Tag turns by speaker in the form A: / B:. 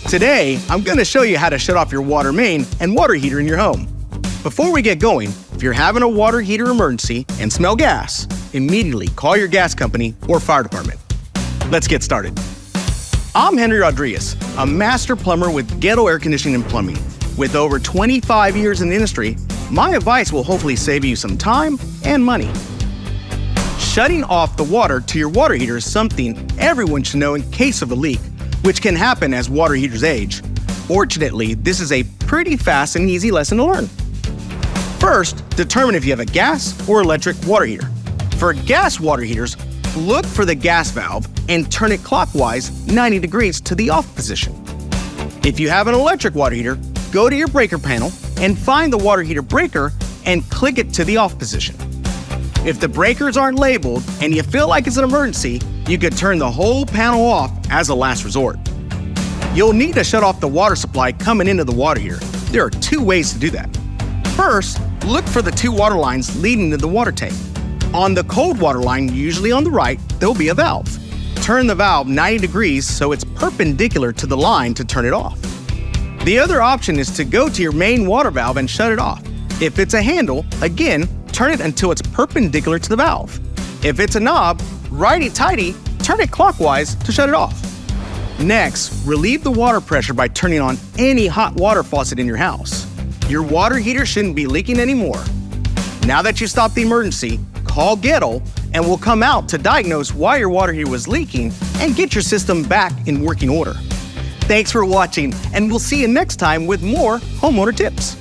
A: Today, I'm going to show you how to shut off your water main and water heater in your home. Before we get going, if you're having a water heater emergency and smell gas, immediately call your gas company or fire department. Let's get started. I'm Henry Rodriguez, a master plumber with Goettl Air Conditioning and Plumbing. With over 25 years in the industry, my advice will hopefully save you some time and money. Shutting off the water to your water heater is something everyone should know in case of a leak, which can happen as water heaters age. Fortunately, this is a pretty fast and easy lesson to learn. First, determine if you have a gas or electric water heater. For gas water heaters, look for the gas valve and turn it clockwise 90 degrees to the off position. If you have an electric water heater, go to your breaker panel and find the water heater breaker and click it to the off position. If the breakers aren't labeled and you feel like it's an emergency, you could turn the whole panel off as a last resort. You'll need to shut off the water supply coming into the water heater. There are two ways to do that. First, look for the two water lines leading to the water tank. On the cold water line, usually on the right, there'll be a valve. Turn the valve 90 degrees so it's perpendicular to the line to turn it off. The other option is to go to your main water valve and shut it off. If it's a handle, again, turn it until it's perpendicular to the valve. If it's a knob, righty-tighty, turn it clockwise to shut it off. Next, relieve the water pressure by turning on any hot water faucet in your house. Your water heater shouldn't be leaking anymore. Now that you stopped the emergency, call Goettl and we'll come out to diagnose why your water heater was leaking and get your system back in working order. Thanks for watching, and we'll see you next time with more homeowner tips.